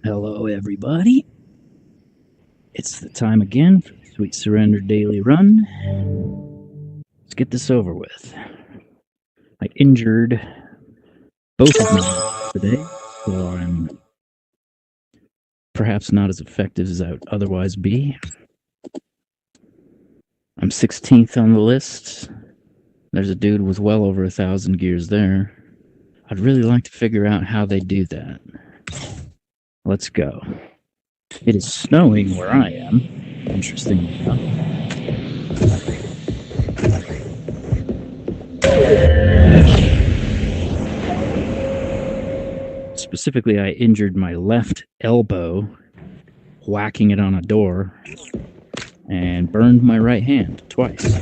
Hello, everybody. It's the time again for the Sweet Surrender Daily Run. Let's get this over with. I injured both of my today, so I'm perhaps not as effective as I would otherwise be. I'm 16th on the list. There's a dude with well over 1,000 gears there. I'd really like to figure out how they do that. Let's go. It is snowing where I am, interestingly enough. Specifically, I injured my left elbow whacking it on a door and burned my right hand twice.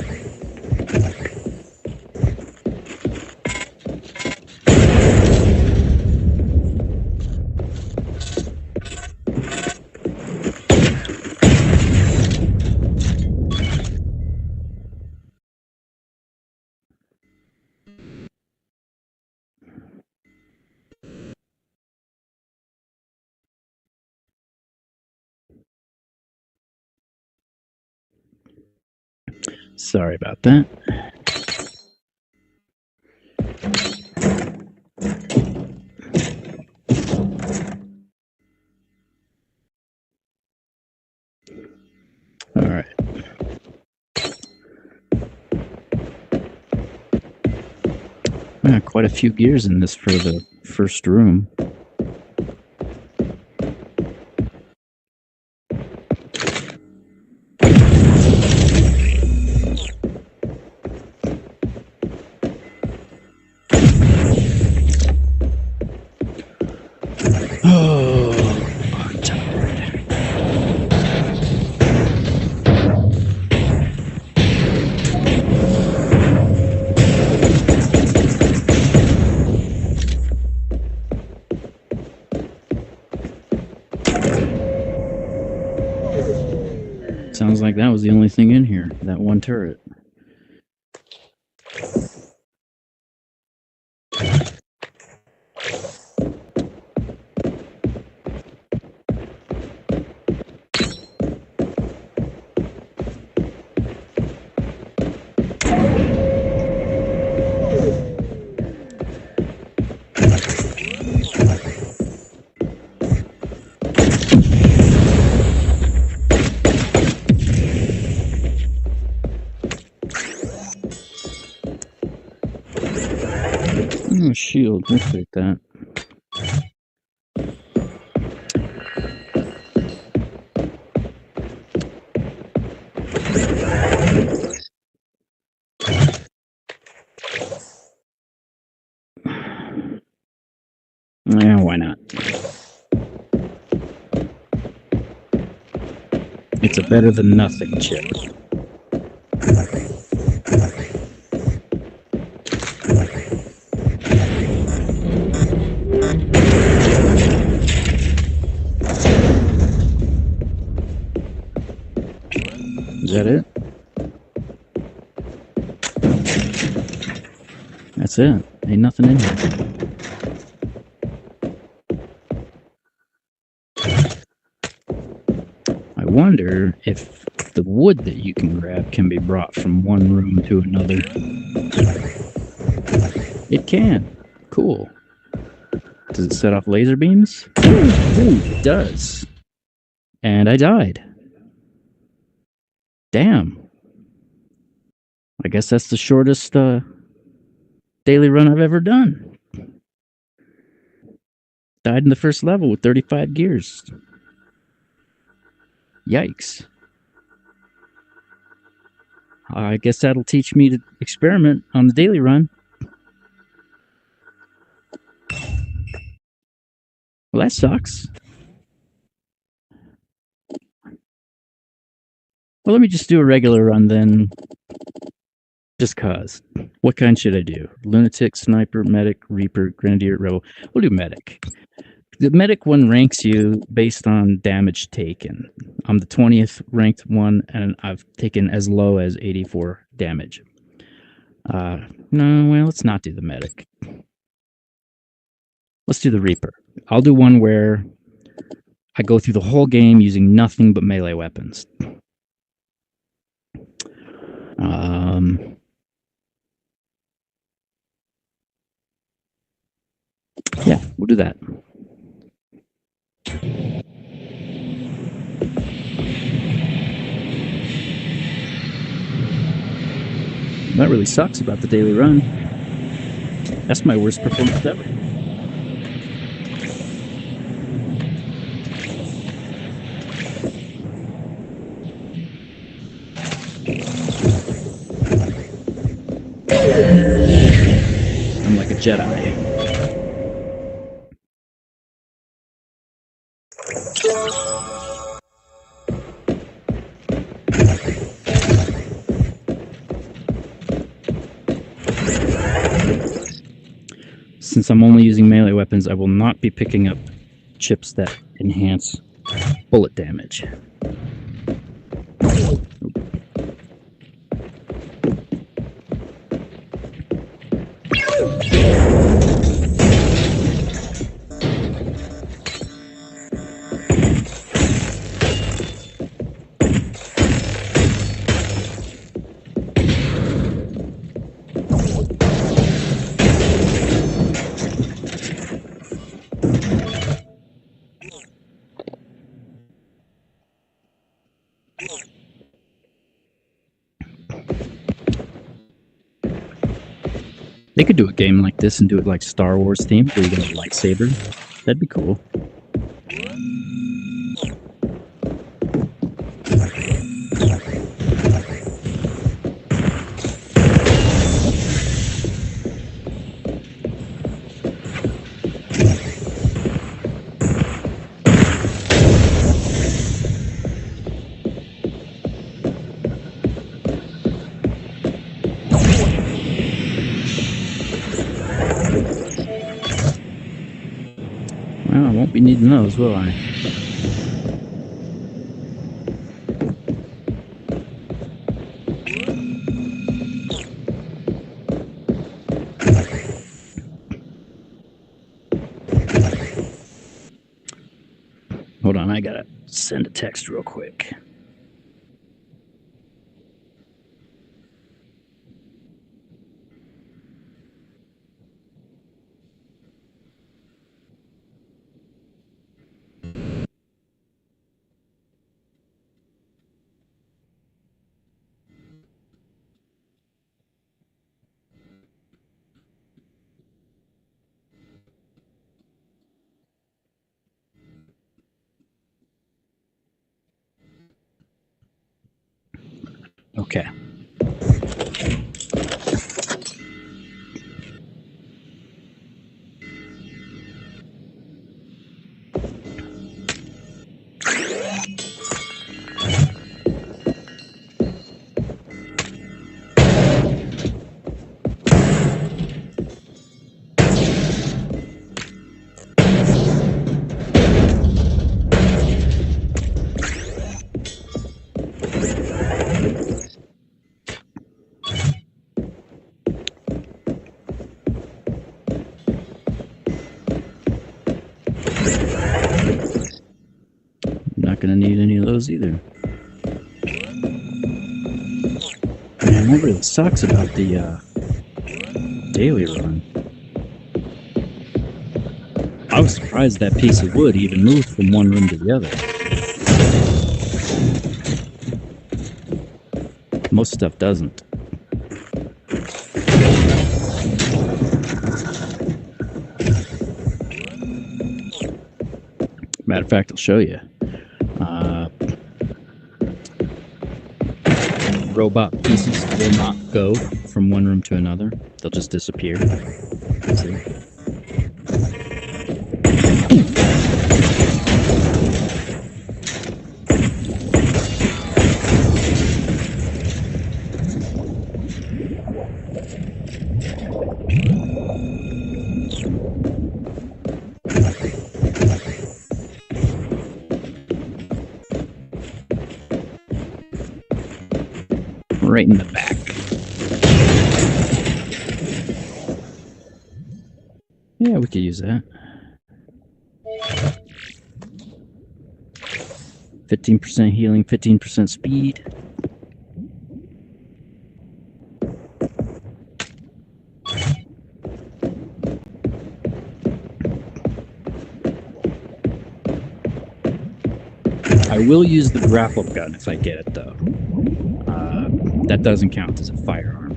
Sorry about that. All right. Quite a few gears in this for the first room. I'm tired. Sounds like that was the only thing in here, that one turret. Oh, shield, we'll take that. Yeah, why not? It's a better than nothing chip. Is that it? That's it. Ain't nothing in here. I wonder if the wood that you can grab can be brought from one room to another. It can. Cool. Does it set off laser beams? Ooh, it does. And I died. Damn. I guess that's the shortest daily run I've ever done. Died in the first level with 35 gears. Yikes. I guess that'll teach me to experiment on the daily run. Well, that sucks. Well, let me just do a regular run then. Just cause. What kind should I do? Lunatic, Sniper, Medic, Reaper, Grenadier, Rebel. We'll do Medic. The Medic one ranks you based on damage taken. I'm the 20th ranked one, and I've taken as low as 84 damage. No, well, let's not do the Medic. Let's do the Reaper. I'll do one where I go through the whole game using nothing but melee weapons. Yeah, we'll do that. That really sucks about the daily run. That's my worst performance ever. I'm like a Jedi. Since I'm only using melee weapons, I will not be picking up chips that enhance bullet damage. They could do a game like this and do it like Star Wars themed, where you get a lightsaber. That'd be cool. Well, I won't be needing those, will I? Hold on, I gotta send a text real quick. Okay. Not gonna need any of those either. Man, that really sucks about the daily run. I was surprised that piece of wood even moved from one room to the other. Most stuff doesn't. Matter of fact, I'll show you. Robot pieces will not go from one room to another. They'll just disappear. See? Right in the back. Yeah, we could use that. 15% healing, 15% speed. I will use the grapple gun if I get it, though. That doesn't count as a firearm.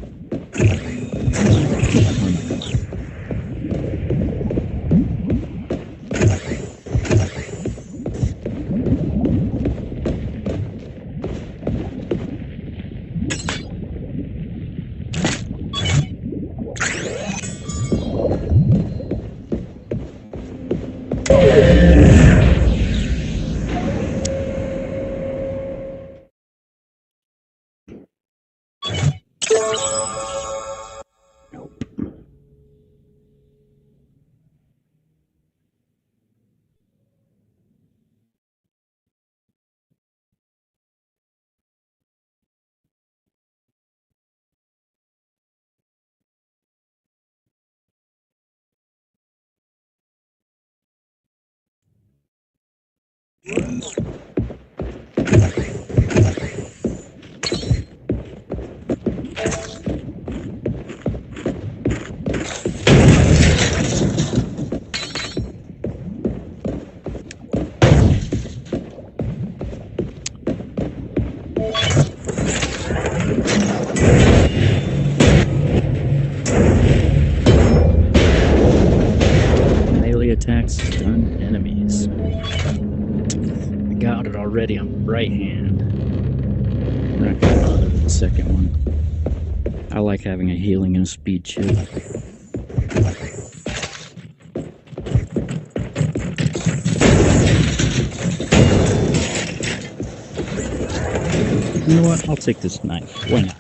Attacks stun enemies. I got it already on the right hand. We're not gonna bother with the second one. I like having a healing and a speed chip. You know what? I'll take this knife. Why not?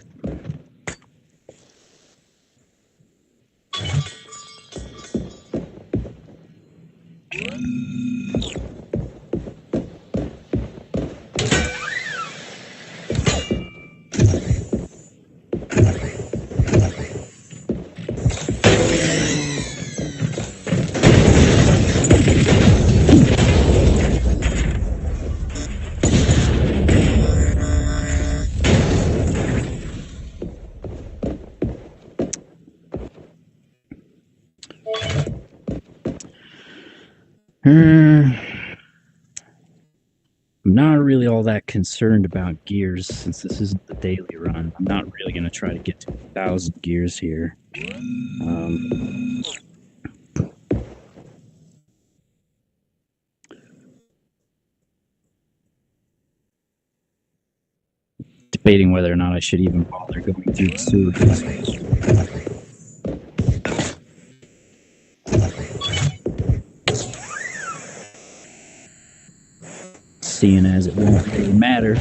I'm not really all that concerned about gears since this isn't the daily run. I'm not really going to try to get to 1,000 gears here. Debating whether or not I should even bother going through the sewers. Seeing as it won't really matter.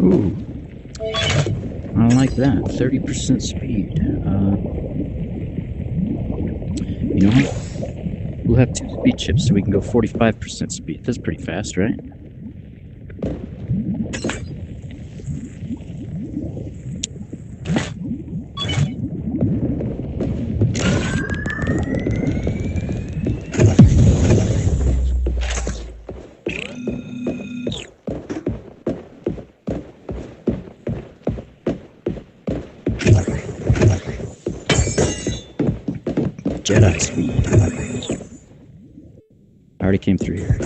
Ooh, I like that. 30% speed. You know what? We'll have 2 speed chips so we can go 45% speed. That's pretty fast, right? Jedi speed. I already came through here.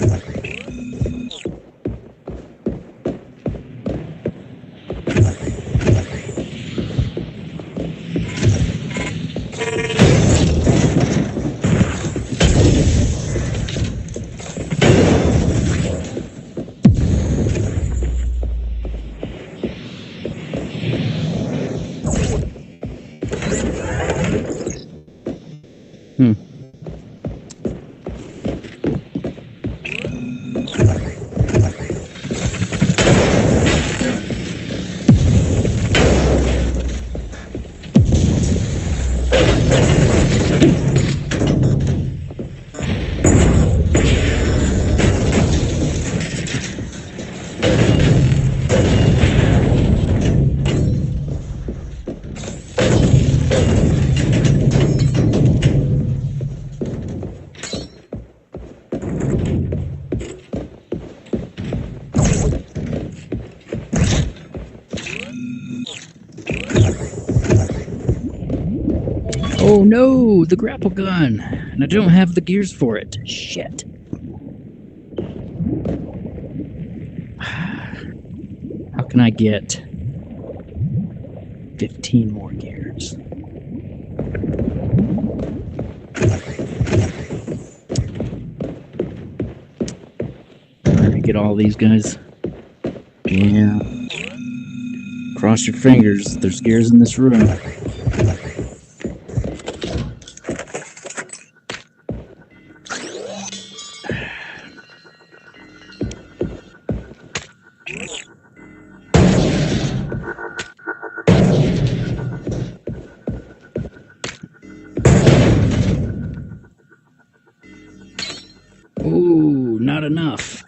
Oh no, the grapple gun. And I don't have the gears for it. Shit. How can I get 15 more gears? Get all these guys. Yeah. Cross your fingers. There's gears in this room. Ooh, not enough.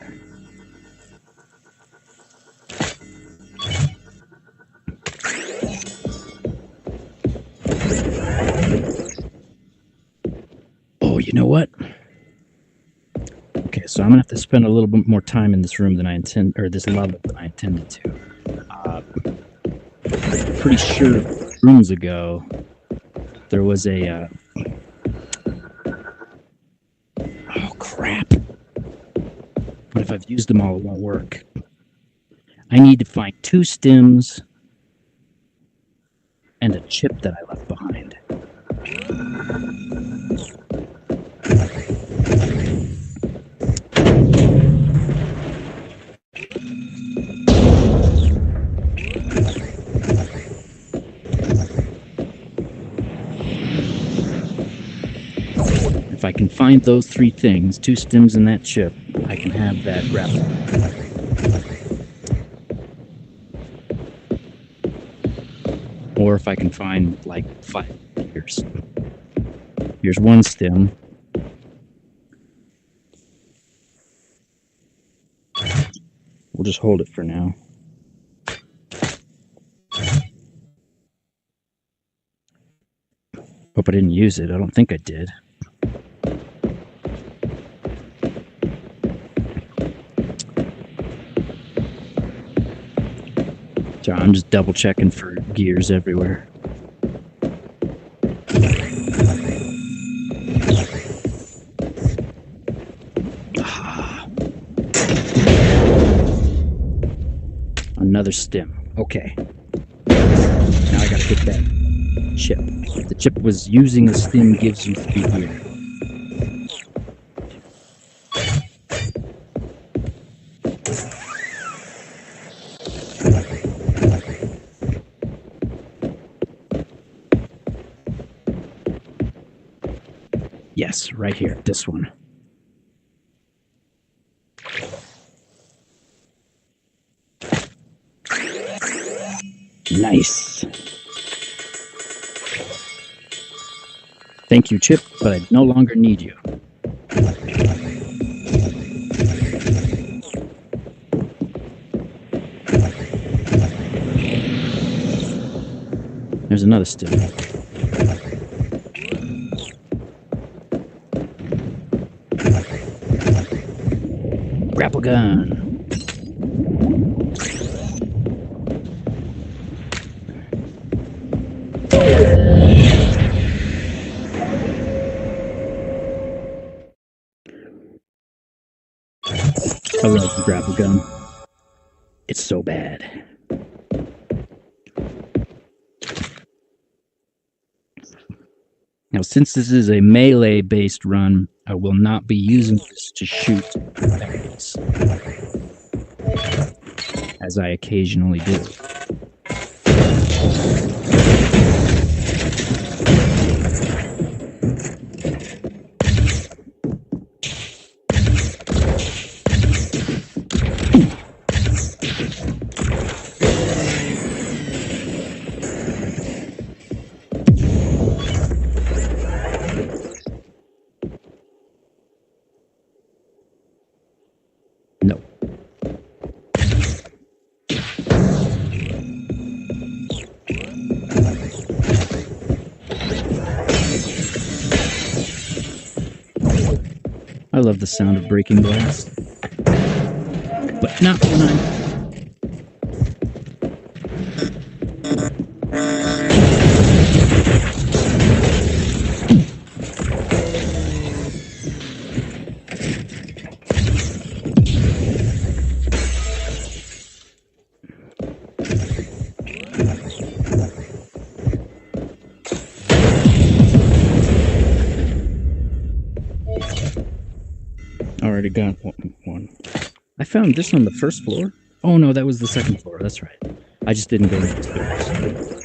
Oh, you know what? Okay, so I'm gonna have to spend a little bit more time in this room than I intend, or this level than I intended to. Pretty sure rooms ago there was a. Oh crap! But if I've used them all, it won't work. I need to find 2 stems and a chip that I left behind. If I can find those 3 things, 2 stems and that chip, I can have that grapple. Or if I can find like 5 gears. Here's 1 stem. We'll just hold it for now. Hope I didn't use it. I don't think I did. So I'm just double checking for gears everywhere. Another stem. Okay. Now I gotta get that chip. The chip was using a stem gives you 3 gears. Yes, right here, this one. Nice. Thank you, Chip, but I no longer need you. There's another stem. Grapple gun. I love the grapple gun. It's so bad. Now, since this is a melee-based run, I will not be using this to shoot enemies, as I occasionally do. No. I love the sound of breaking glass, but not when I'm... already got one. I found this on the first floor. Oh no, that was the second floor. That's right. I just didn't go into the stairs.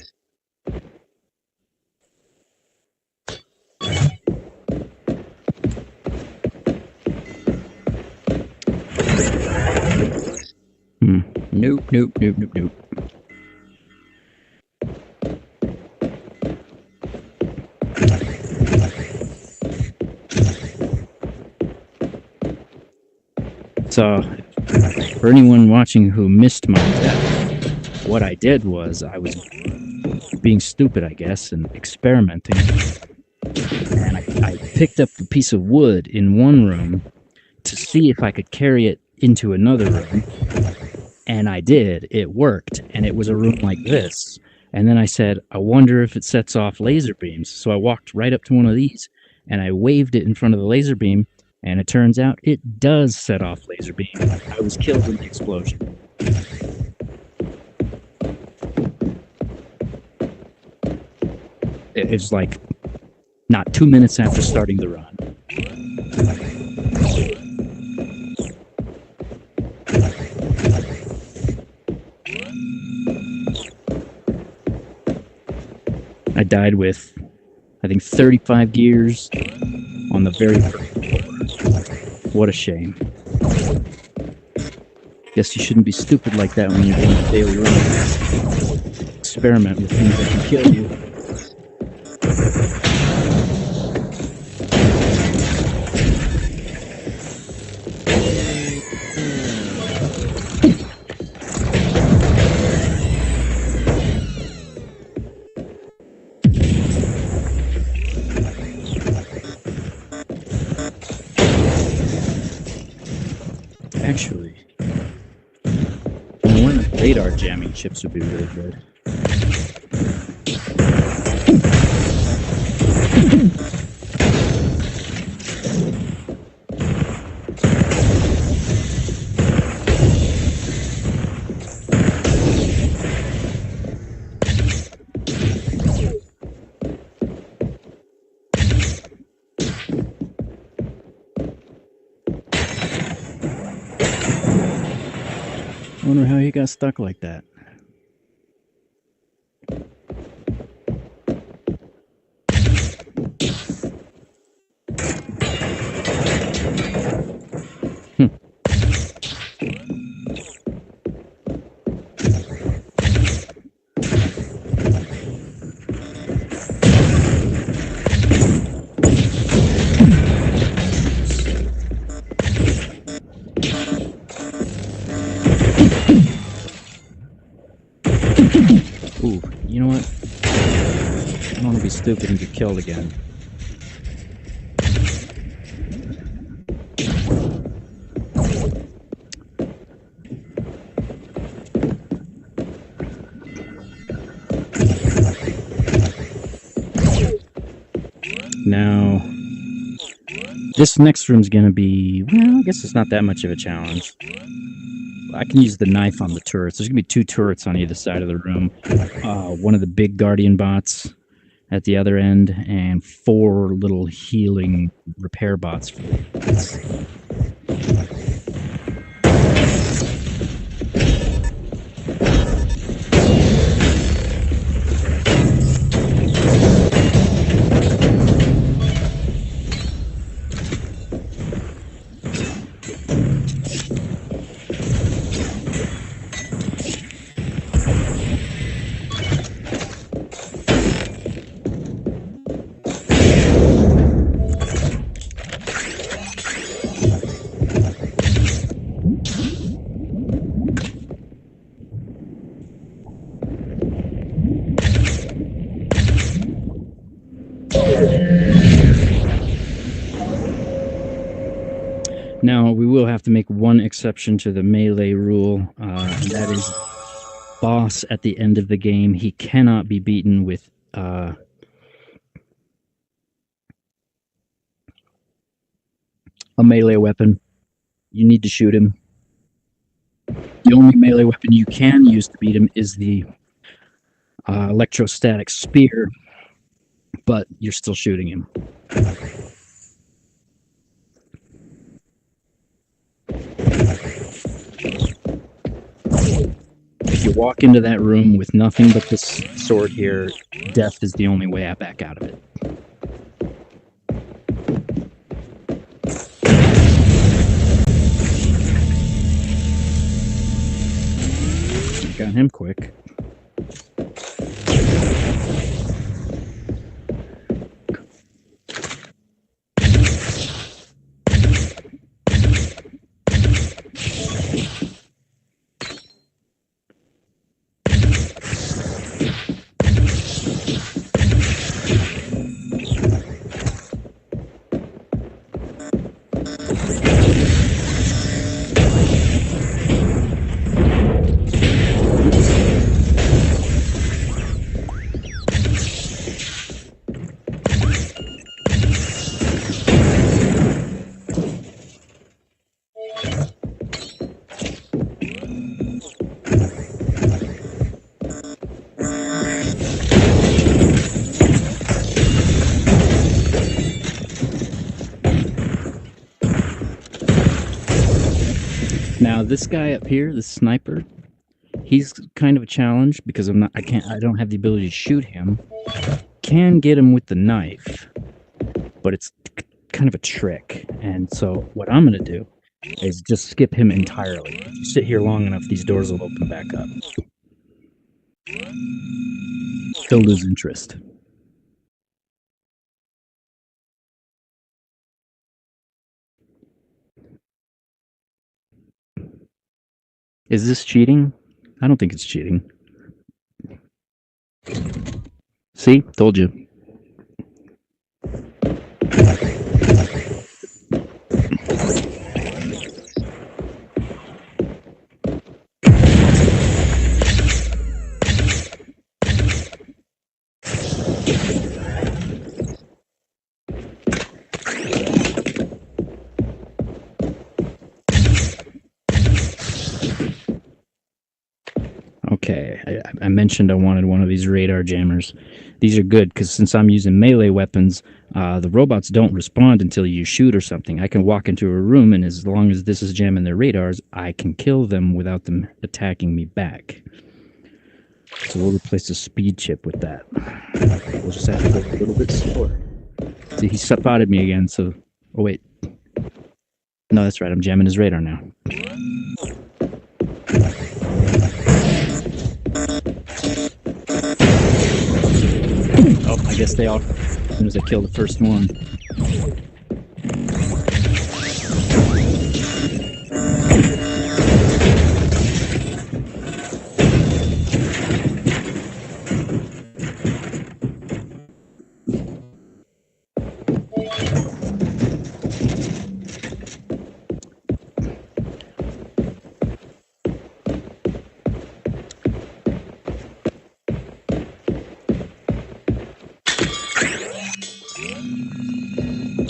Nope, nope, nope, nope, nope. So, for anyone watching who missed my death, what I did was I was being stupid, I guess, and experimenting. And I picked up a piece of wood in one room to see if I could carry it into another room. And I did. It worked. And it was a room like this. And then I said, I wonder if it sets off laser beams. So I walked right up to one of these and I waved it in front of the laser beam. And it turns out it does set off laser beams. I was killed in the explosion. It's like not 2 minutes after starting the run. I died with, I think, 35 gears on the very first floor. What a shame. Guess you shouldn't be stupid like that when you're doing a daily run. Experiment with things that can kill you. Actually, one of the radar jamming chips would be really good. I wonder how he got stuck like that. Ooh, you know what? I don't want to be stupid and get killed again. Now, this next room's gonna be, well, I guess it's not that much of a challenge. I can use the knife on the turrets. There's gonna be 2 turrets on either side of the room. One of the big guardian bots at the other end, and 4 little healing repair bots for the bots. Now, we will have to make one exception to the melee rule, and that is boss at the end of the game. He cannot be beaten with a melee weapon. You need to shoot him. The only melee weapon you can use to beat him is the electrostatic spear, but you're still shooting him. I walk into that room with nothing but this sword here, death is the only way I back out of it. Got him quick. Now this guy up here, this sniper, he's kind of a challenge because I don't have the ability to shoot him. Can get him with the knife, but it's kind of a trick. And so what I'm gonna do is just skip him entirely. If you sit here long enough, these doors will open back up. He'll lose interest. Is this cheating? I don't think it's cheating. See? Told you. Okay, I mentioned I wanted one of these radar jammers. These are good because since I'm using melee weapons, the robots don't respond until you shoot or something. I can walk into a room, and as long as this is jamming their radars, I can kill them without them attacking me back. So we'll replace the speed chip with that. We'll just have to go a little bit slower. See, he spotted me again, so... Oh, wait. No, that's right, I'm jamming his radar now. Oh, I guess they all, as soon as I kill the first one.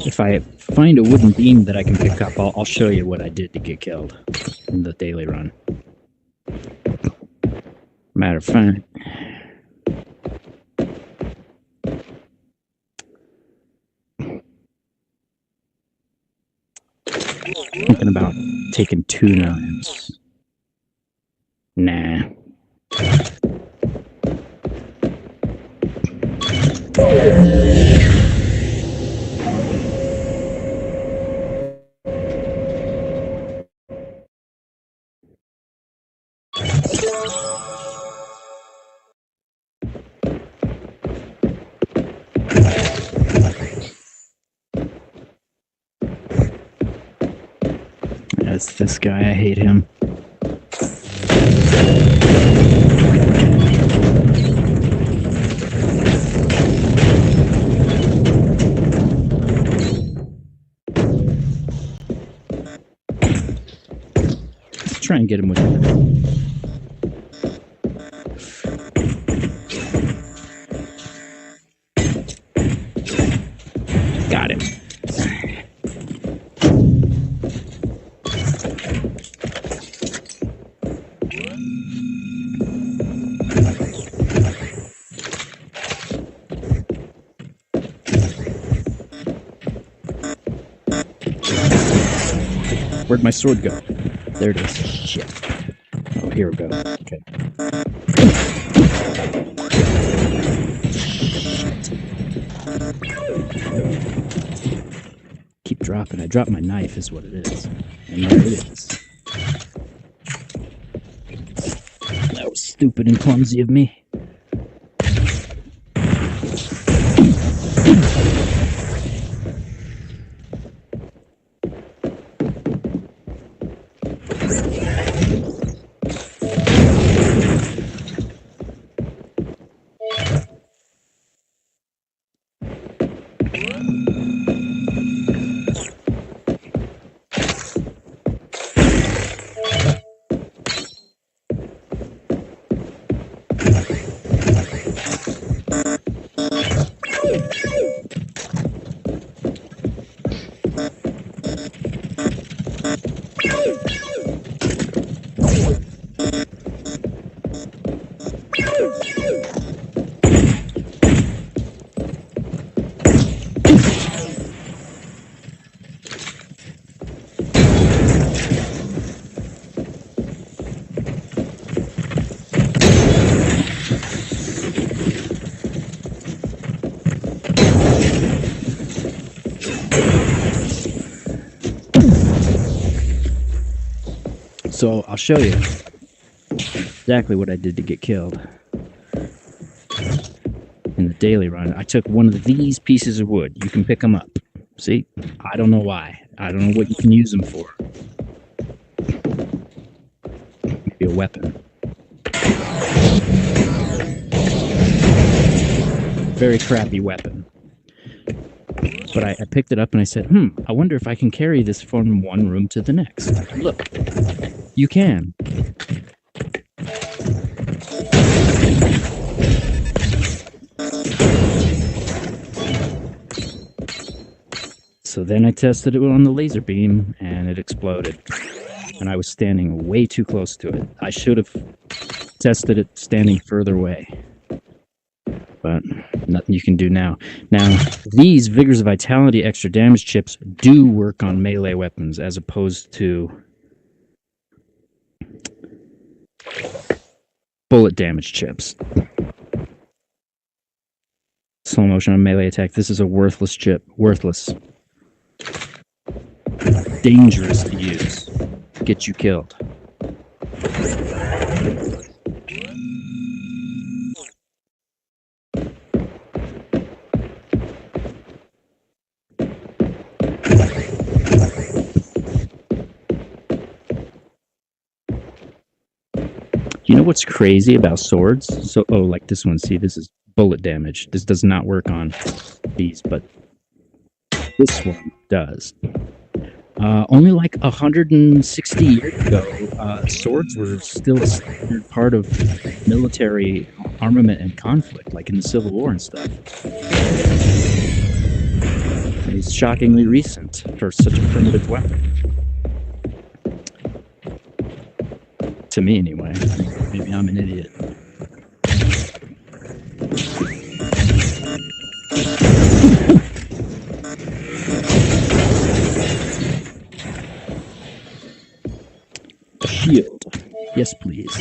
If I find a wooden beam that I can pick up, I'll show you what I did to get killed in the daily run. Matter of fact, thinking about taking 2 knives. Nah. That's this guy, I hate him. Let's try and get him with him. Got him. Where'd my sword go? There it is. Shit. Oh, here we go. Okay. Keep dropping. I dropped my knife is what it is. And there it is. That was stupid and clumsy of me. So I'll show you exactly what I did to get killed. In the daily run, I took one of these pieces of wood. You can pick them up. See? I don't know why. I don't know what you can use them for. Maybe a weapon. Very crappy weapon. But I picked it up and I said, I wonder if I can carry this from one room to the next. Look, you can. So then I tested it on the laser beam and it exploded. And I was standing way too close to it. I should have tested it standing further away. But nothing you can do now. Now, these Vigors of Vitality extra damage chips do work on melee weapons as opposed to bullet damage chips. Slow motion on melee attack. This is a worthless chip. Worthless. Dangerous to use. Get you killed. You know what's crazy about swords? So, like this one. See, this is bullet damage. This does not work on these, but this one does. Only like 160 years ago, swords were still a standard part of military armament and conflict, like in the Civil War and stuff. It's shockingly recent for such a primitive weapon. To me, anyway. Maybe I'm an idiot. A shield. Yes, please.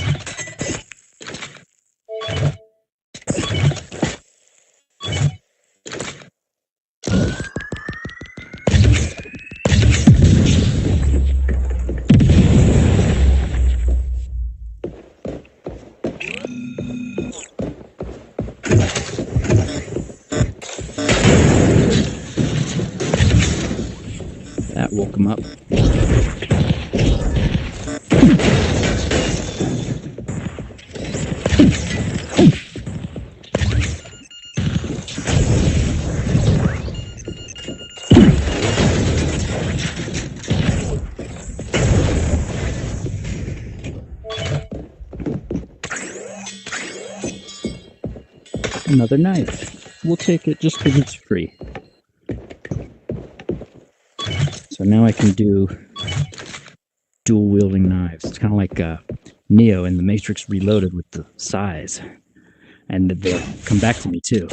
That woke him up. Another knife. We'll take it just because it's free. So now I can do dual wielding knives. It's kind of like Neo in The Matrix Reloaded with the size. And they'll come back to me too.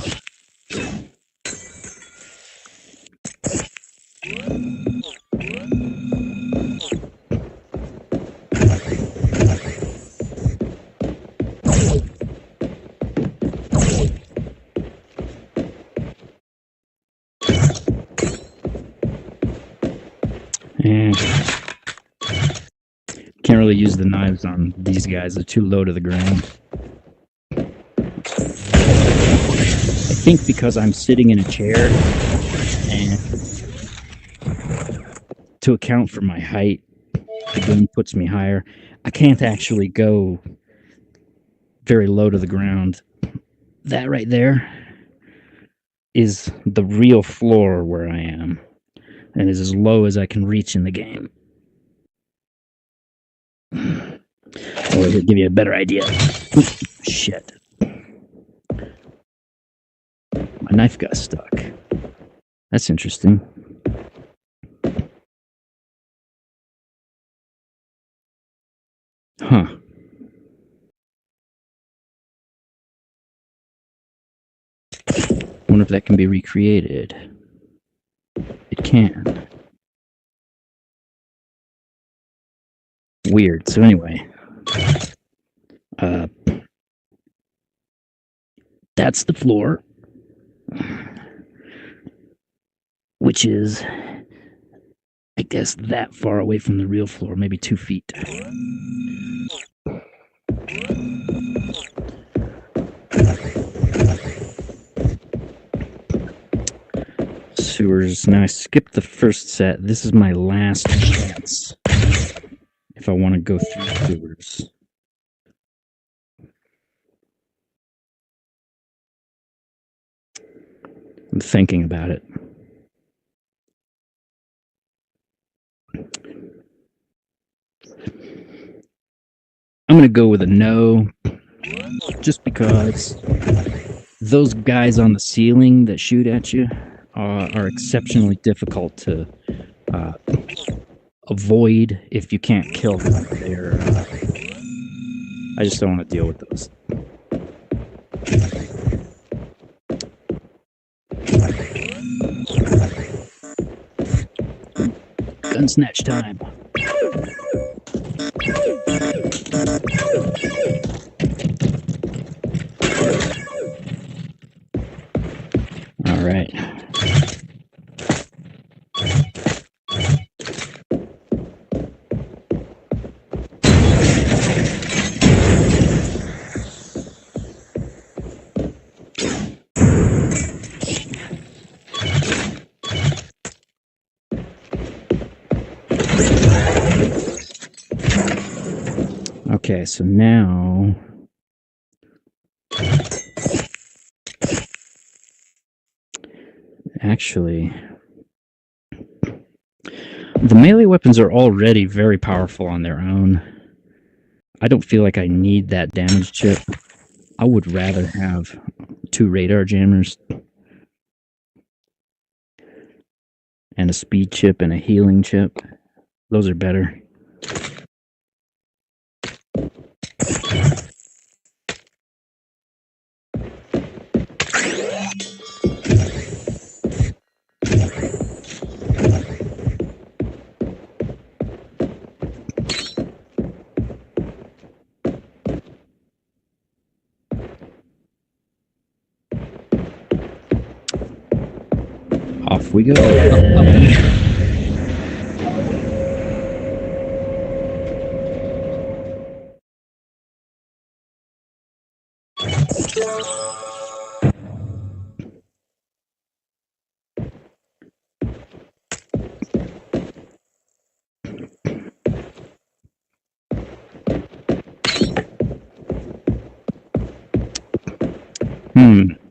Can't really use the knives on these guys. They're too low to the ground. I think because I'm sitting in a chair and to account for my height, the game puts me higher. I can't actually go very low to the ground. That right there is the real floor where I am, and is as low as I can reach in the game. Or to give you a better idea. Shit. My knife got stuck. That's interesting. Huh. Wonder if that can be recreated. It can. Weird. So anyway, that's the floor, which is, I guess, that far away from the real floor, maybe 2 feet. Sewers. Now I skipped the first set. This is my last chance if I want to go through sewers. I'm thinking about it. I'm going to go with a no, just because those guys on the ceiling that shoot at you are exceptionally difficult to avoid if you can't kill them. I just don't want to deal with those. Gun snatch time. All right. Okay, so now actually the melee weapons are already very powerful on their own. I don't feel like I need that damage chip. I would rather have 2 radar jammers and a speed chip and a healing chip. Those are better. Off we go.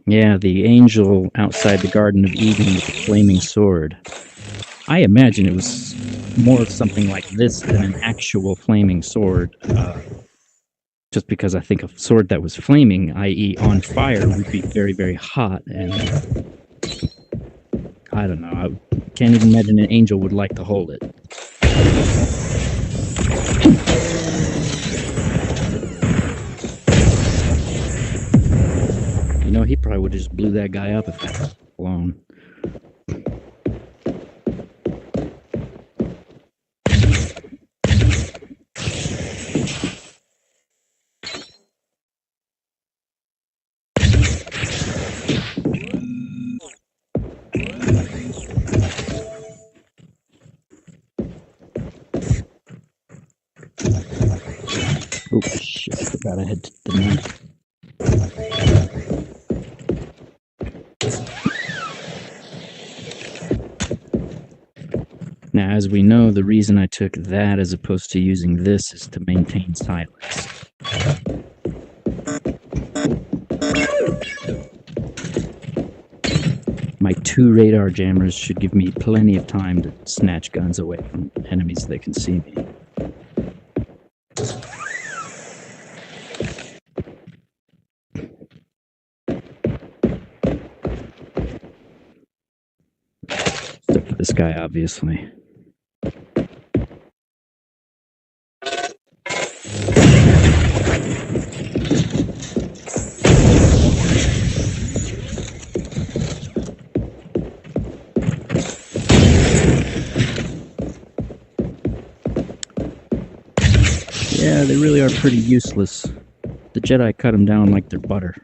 Yeah, the angel outside the Garden of Eden with the flaming sword. I imagine it was more of something like this than an actual flaming sword. Just because I think a sword that was flaming, i.e. on fire, would be very, very hot. And I don't know. I can't even imagine an angel would like to hold it. You know, he probably would have just blew that guy up if that was alone. Oh shit! I forgot I had the knife. Now, as we know, the reason I took that as opposed to using this is to maintain silence. My 2 radar jammers should give me plenty of time to snatch guns away from enemies that can see me. Except for this guy, obviously. Yeah, they really are pretty useless. The Jedi cut them down like they're butter.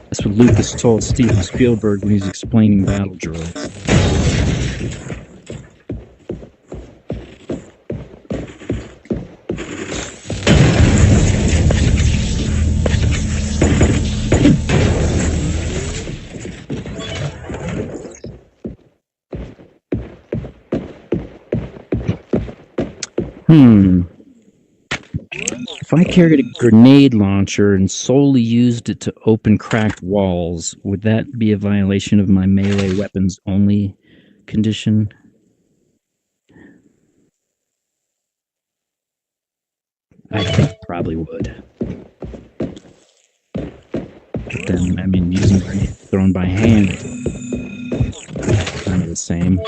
That's what Lucas told Steven Spielberg when he's explaining battle droids. If I carried a grenade launcher and solely used it to open cracked walls, would that be a violation of my melee weapons only condition? I think it probably would. But then, I mean, using a grenade thrown by hand, kind of the same.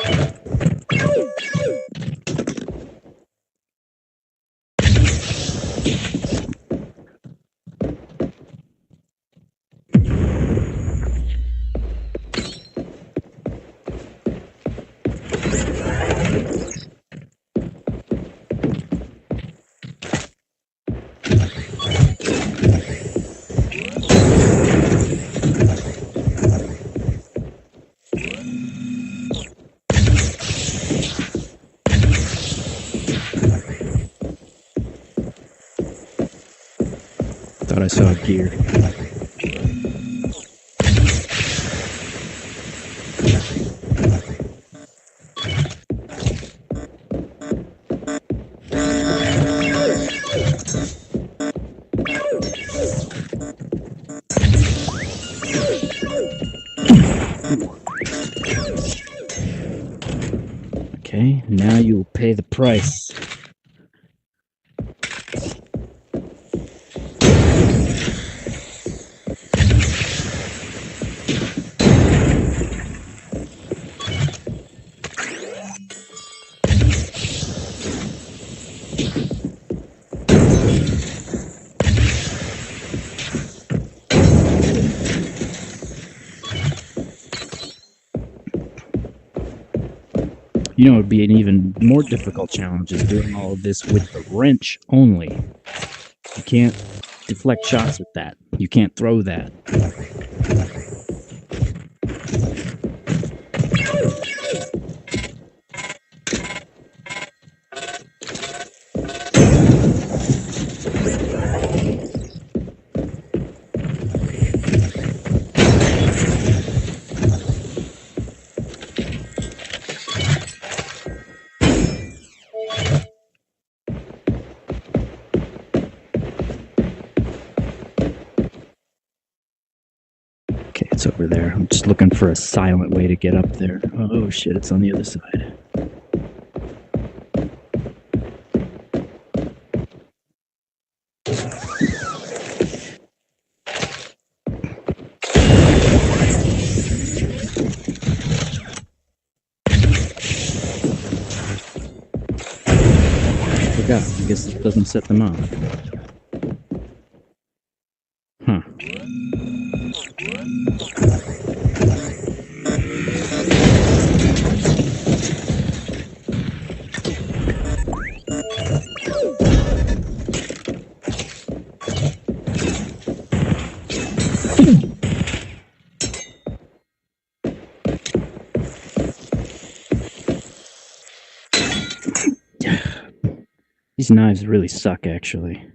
Thought I saw a gear. Okay, now you will pay the price. You know, it would be an even more difficult challenge is doing all of this with the wrench only. You can't deflect shots with that. You can't throw that. Okay, it's over there. I'm just looking for a silent way to get up there. Oh shit, it's on the other side. I guess it doesn't set them off. Huh. These knives really suck, actually.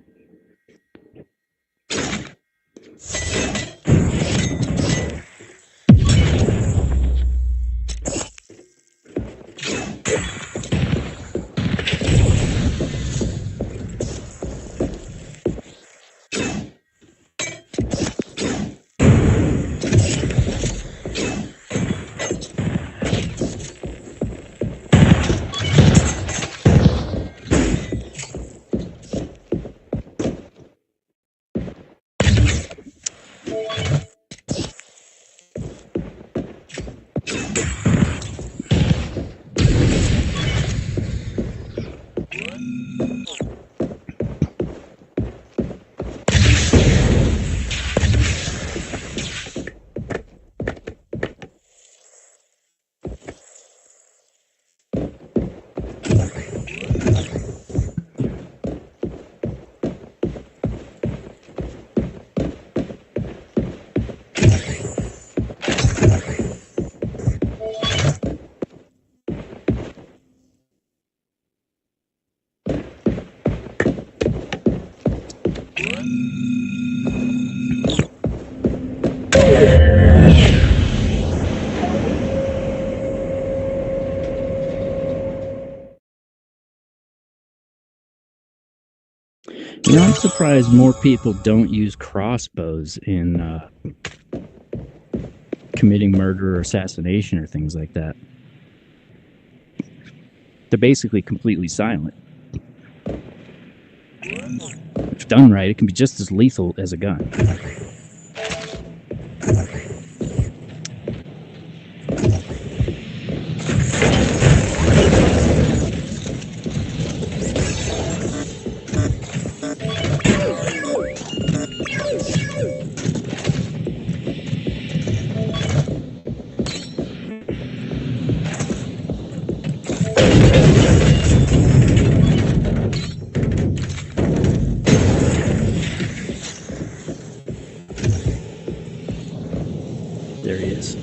You know, I'm surprised more people don't use crossbows in committing murder or assassination or things like that. They're basically completely silent. If done right, it can be just as lethal as a gun. There he is.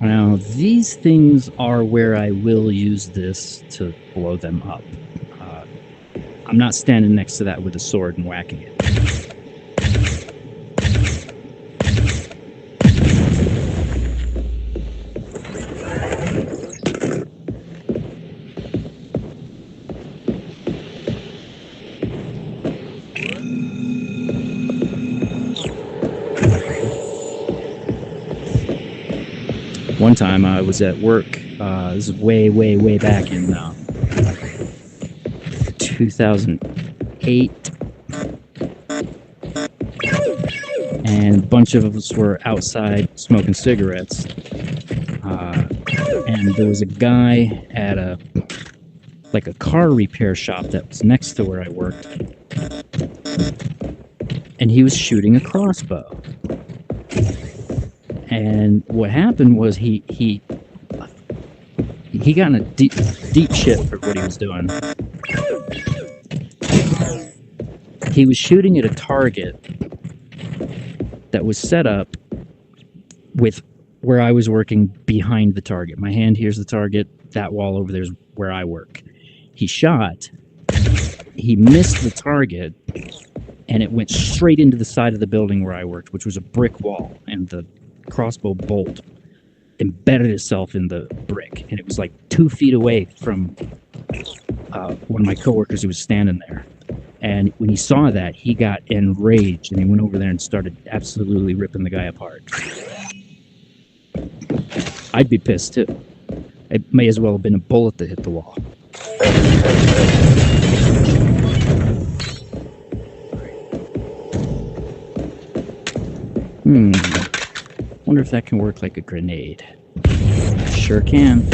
Now, these things are where I will use this to blow them up. I'm not standing next to that with a sword and whacking it. One time I was at work, this is way back in 2008, and a bunch of us were outside smoking cigarettes, and there was a guy at a car repair shop that was next to where I worked, and he was shooting a crossbow. And what happened was he got in a deep shit for what he was doing. He was shooting at a target that was set up with where I was working behind the target. My hand here's the target, that wall over there is where I work. He shot, he missed the target, and it went straight into the side of the building where I worked, which was a brick wall, and the crossbow bolt embedded itself in the brick, and it was like 2 feet away from one of my coworkers who was standing there. And when he saw that, he got enraged, and he went over there and started absolutely ripping the guy apart. I'd be pissed too. It may as well have been a bullet that hit the wall. Wonder if that can work like a grenade. Sure can.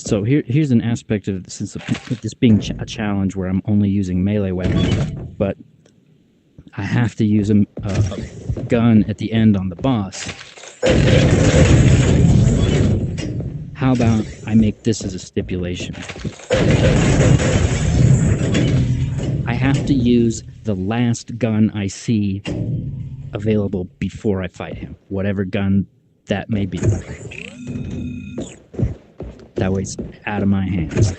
So here's an aspect of since this being a challenge where I'm only using melee weapons, but I have to use a gun at the end on the boss. How about I make this as a stipulation? I have to use the last gun I see available before I fight him, whatever gun that may be. That way it's out of my hands.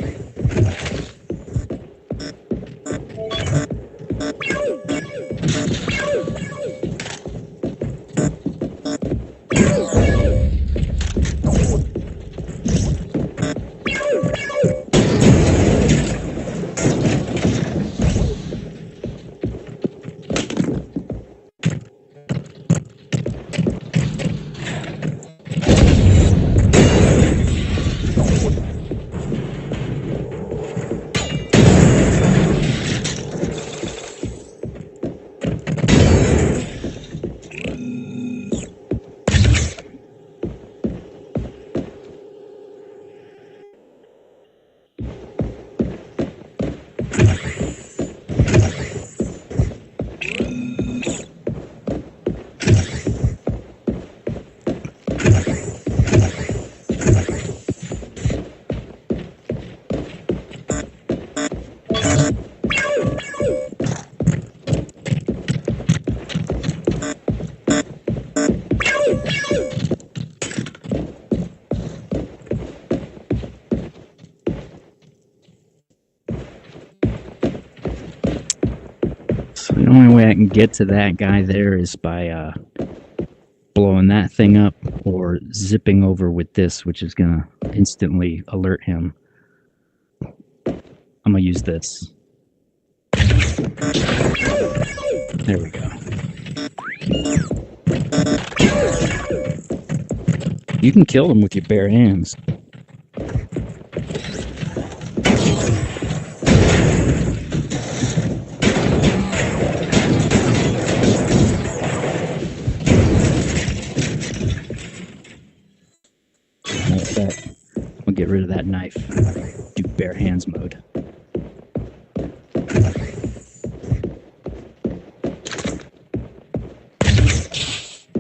The only way I can get to that guy there is by blowing that thing up or zipping over with this, which is going to instantly alert him. I'm going to use this. There we go. You can kill him with your bare hands. I'll get rid of that knife. Do bare hands mode.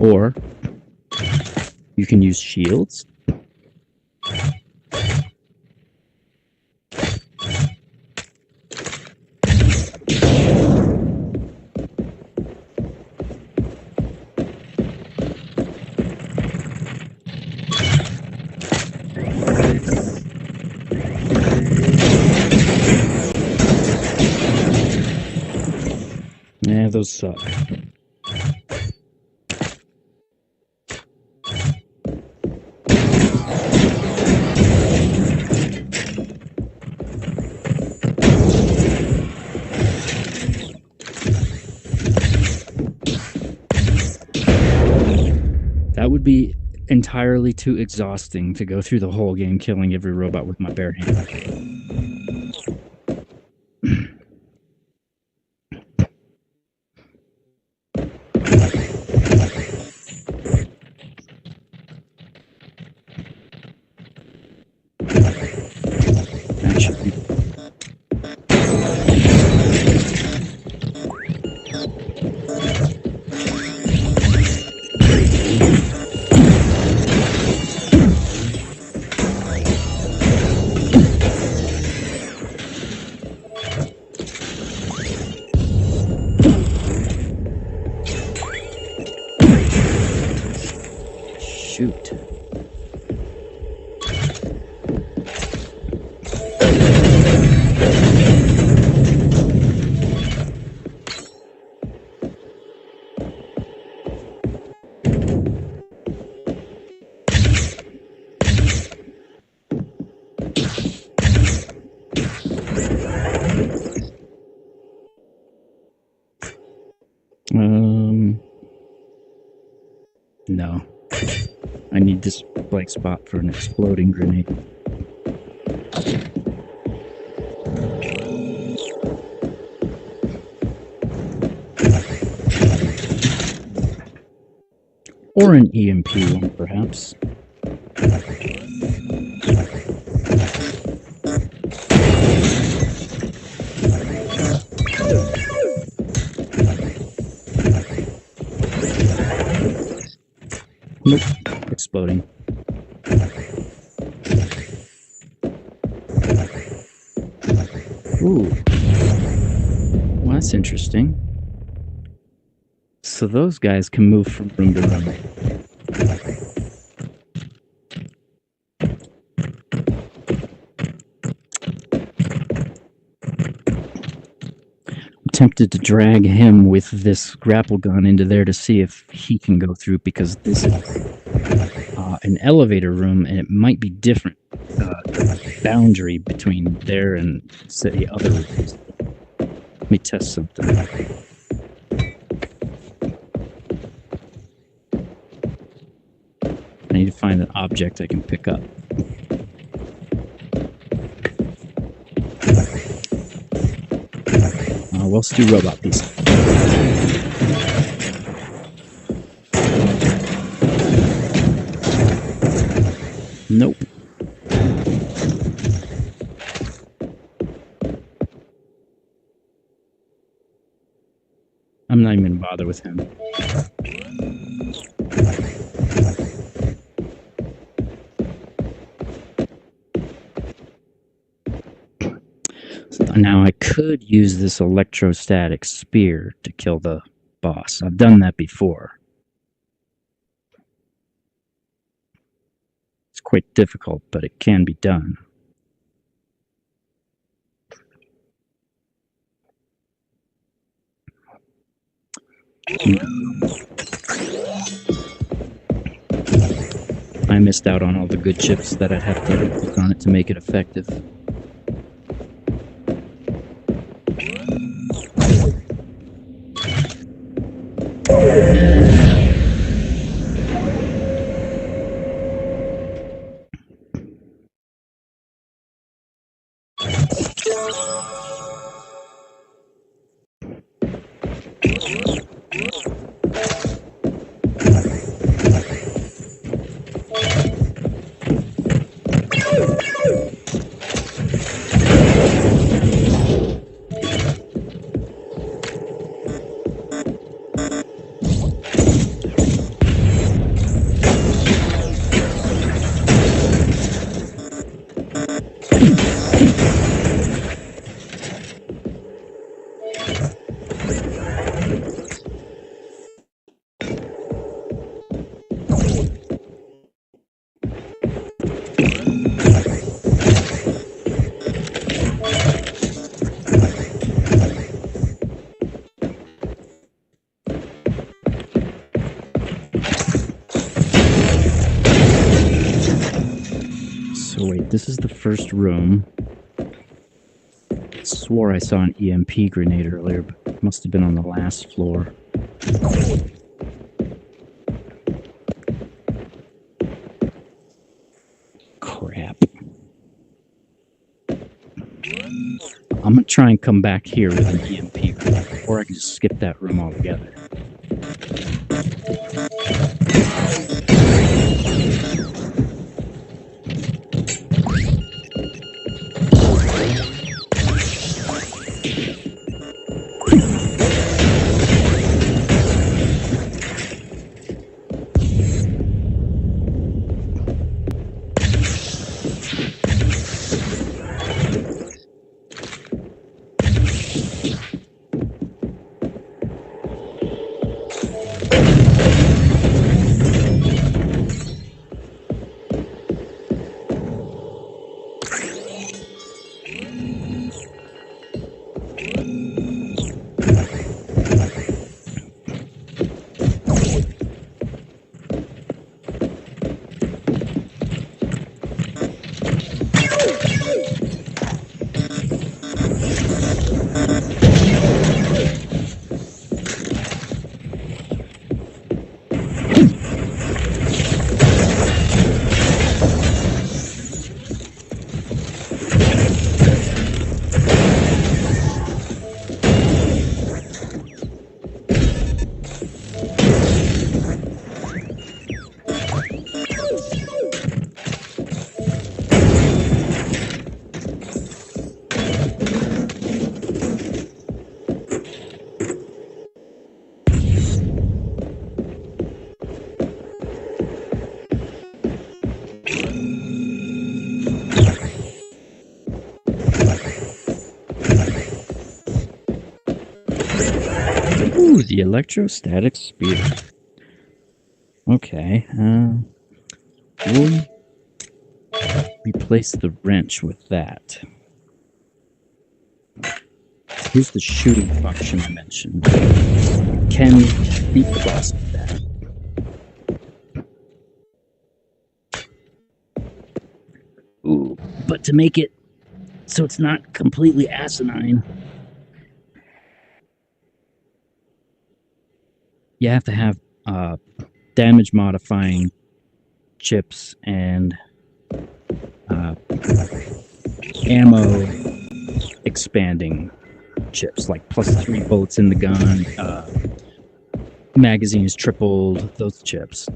Or you can use shields. Yeah, those suck. That would be entirely too exhausting to go through the whole game killing every robot with my bare hand. Shoot. No. I need this blank spot for an exploding grenade. Or an EMP one, perhaps. Nope. Exploding. Ooh. Well, that's interesting. So those guys can move from room to room. I'm tempted to drag him with this grapple gun into there to see if he can go through, because this is an elevator room, and it might be different. The boundary between there and, say, other rooms. Let me test something. I need to find an object I can pick up. Well, let's do robot piece. Nope. I'm not even gonna bother with him. Now I could use this electrostatic spear to kill the boss. I've done that before. It's quite difficult, but it can be done. I missed out on all the good chips that I'd have to put on it to make it effective. This is the first room. I swore I saw an EMP grenade earlier, but it must have been on the last floor. Crap. I'm gonna try and come back here with an EMP grenade, or I can just skip that room altogether. Ooh, the electrostatic spear. Okay. We'll replace the wrench with that. Here's the shooting function I mentioned. You can beat the boss with that. Ooh, but to make it so it's not completely asinine, you have to have damage modifying chips and ammo expanding chips, like +3 bullets in the gun, magazine is tripled, those chips.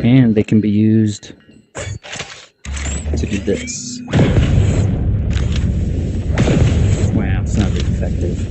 And they can be used to do this. Wow, it's not very effective.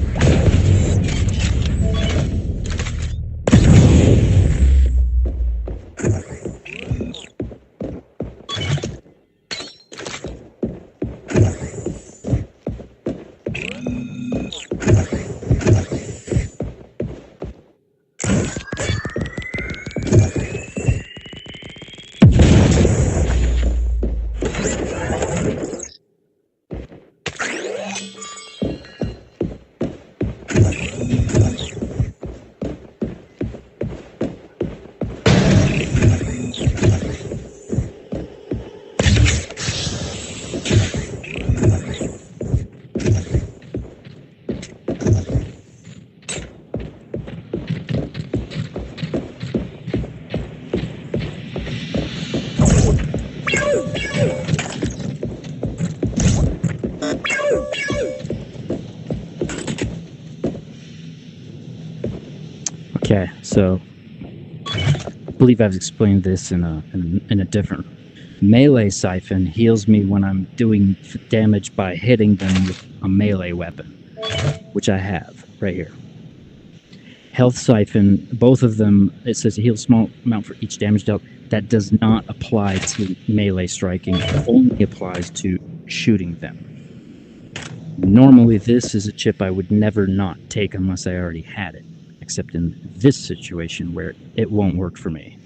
Okay, so I believe I've explained this in a different. Melee siphon heals me when I'm doing damage by hitting them with a melee weapon, which I have right here. Health siphon, both of them, it says heal small amount for each damage dealt. That does not apply to melee striking. It only applies to shooting them. Normally, this is a chip I would never not take unless I already had it, except in this situation where it won't work for me.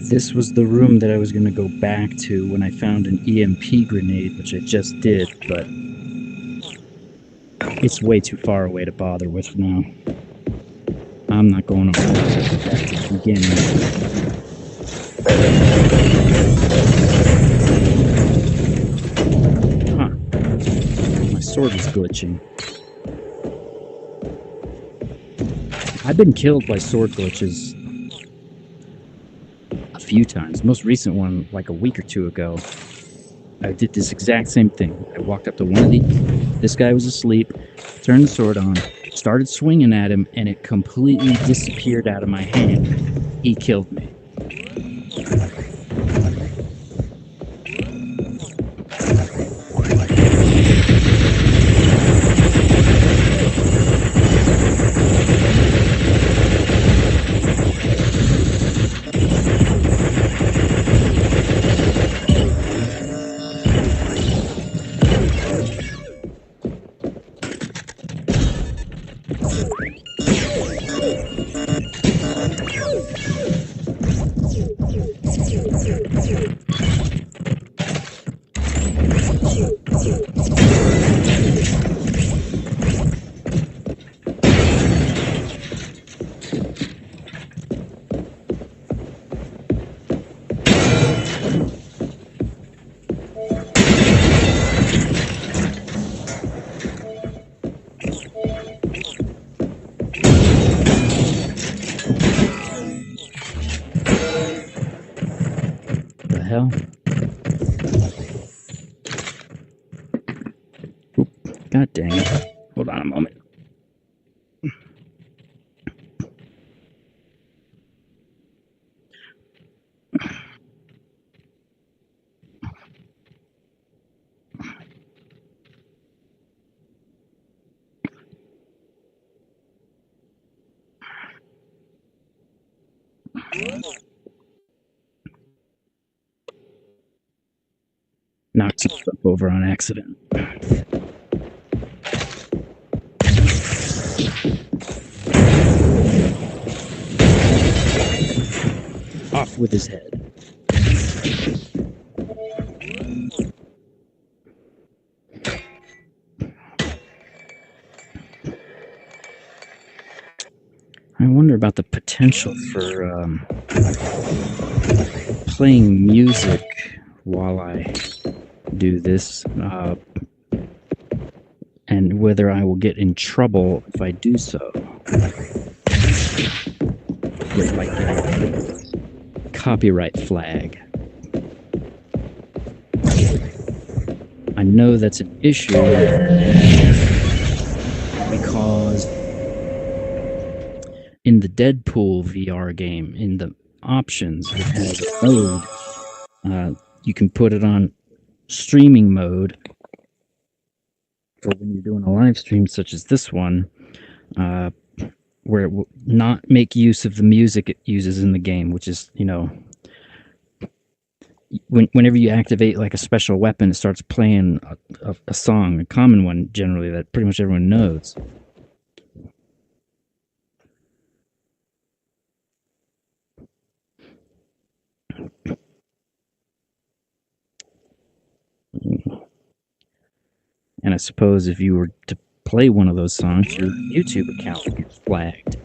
This was the room that I was going to go back to when I found an EMP grenade, which I just did, but it's way too far away to bother with now. I'm not going over back to the beginning. Huh. My sword is glitching. I've been killed by sword glitches few times. Most recent one, like a week or two ago, I did this exact same thing. I walked up to one of this guy was asleep, turned the sword on, started swinging at him, and it completely disappeared out of my hand. He killed me. hell? Oop, God dang it. Hold on a moment. Knocked some stuff over on accident. Off with his head. I wonder about the potential for playing music while I do this, and whether I will get in trouble if I do so. With like a copyright flag. I know that's an issue because in the Deadpool VR game, in the options, it has a mode. You can put it on streaming mode for when you're doing a live stream such as this one, where it will not make use of the music it uses in the game, which is, you know, whenever you activate like a special weapon, it starts playing a song, a common one generally that pretty much everyone knows. And I suppose if you were to play one of those songs, your YouTube account would get flagged.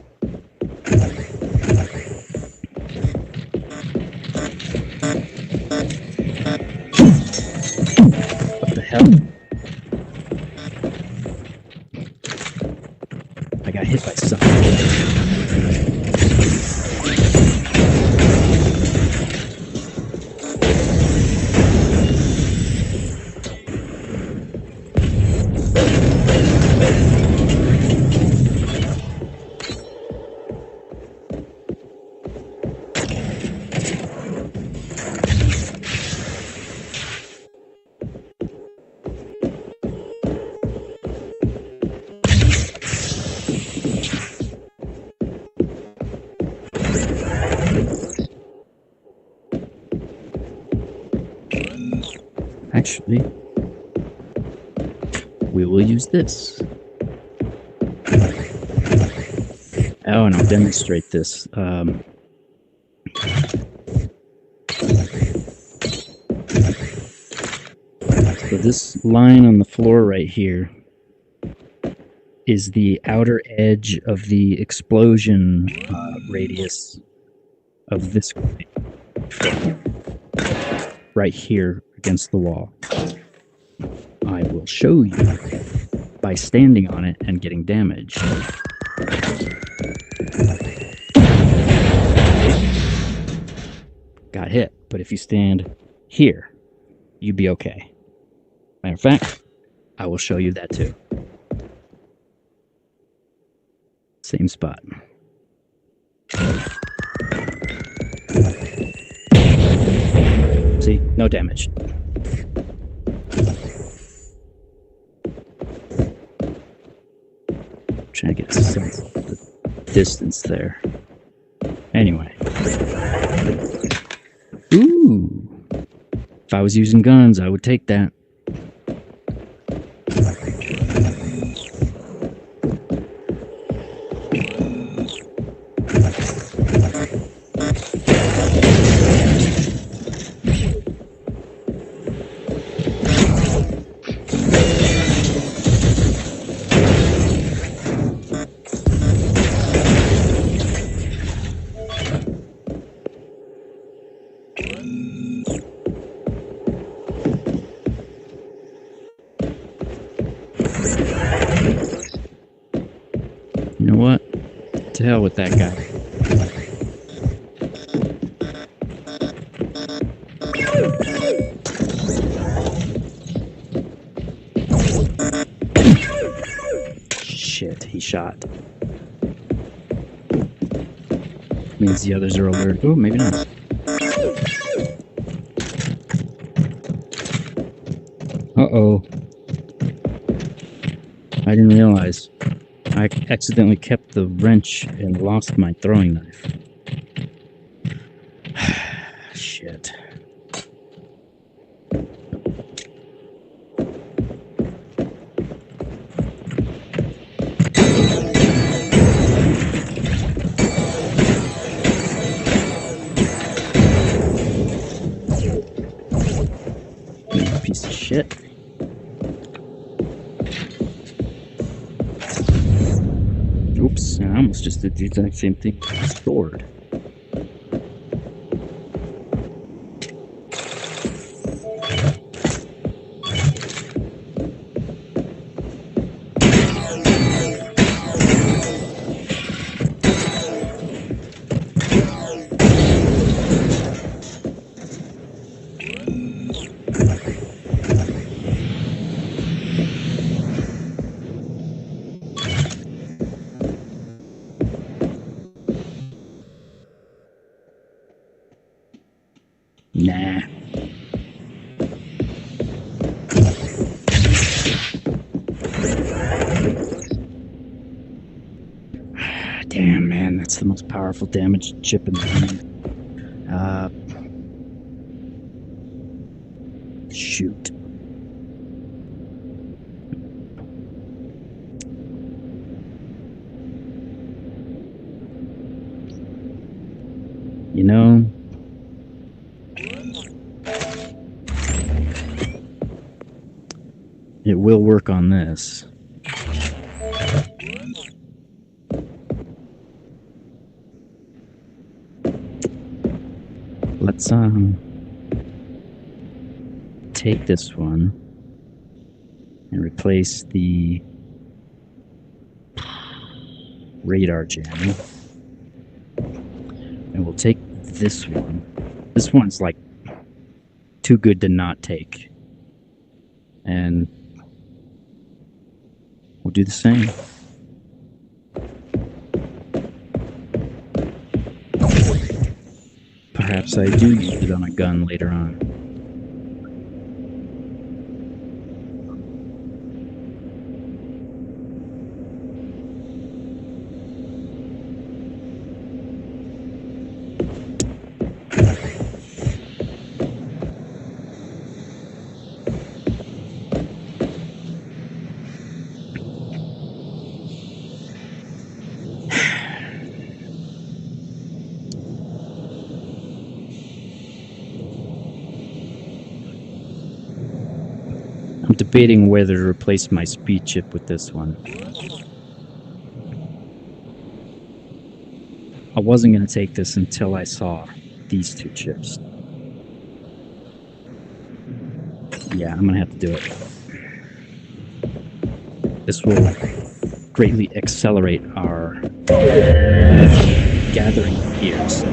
What the hell? I got hit by something. Actually, we will use this. Oh, and I'll demonstrate this. So this line on the floor right here is the outer edge of the explosion radius of this right here against the wall. I will show you by standing on it and getting damaged. Got hit, but if you stand here, you'd be okay. Matter of fact, I will show you that too. Same spot. See, no damage. Trying to get a sense of the distance there. Anyway. Ooh. If I was using guns, I would take that. You know what? To hell with that guy. shot. Means the others are alert. Oh, maybe not. Uh-oh. I didn't realize. I accidentally kept the wrench and lost my throwing knife. Shit. Piece of shit. Oops, I almost just did the exact same thing with the sword. Nah. Damn, man, that's the most powerful damage chip in the game. Shoot. You know, it will work on this. Let's take this one and replace the radar jamming. And we'll take this one. This one's like too good to not take. And we'll do the same. Perhaps I do use it on a gun later on. I'm debating whether to replace my speed chip with this one. I wasn't going to take this until I saw these two chips. Yeah, I'm going to have to do it. This will greatly accelerate our gathering gears.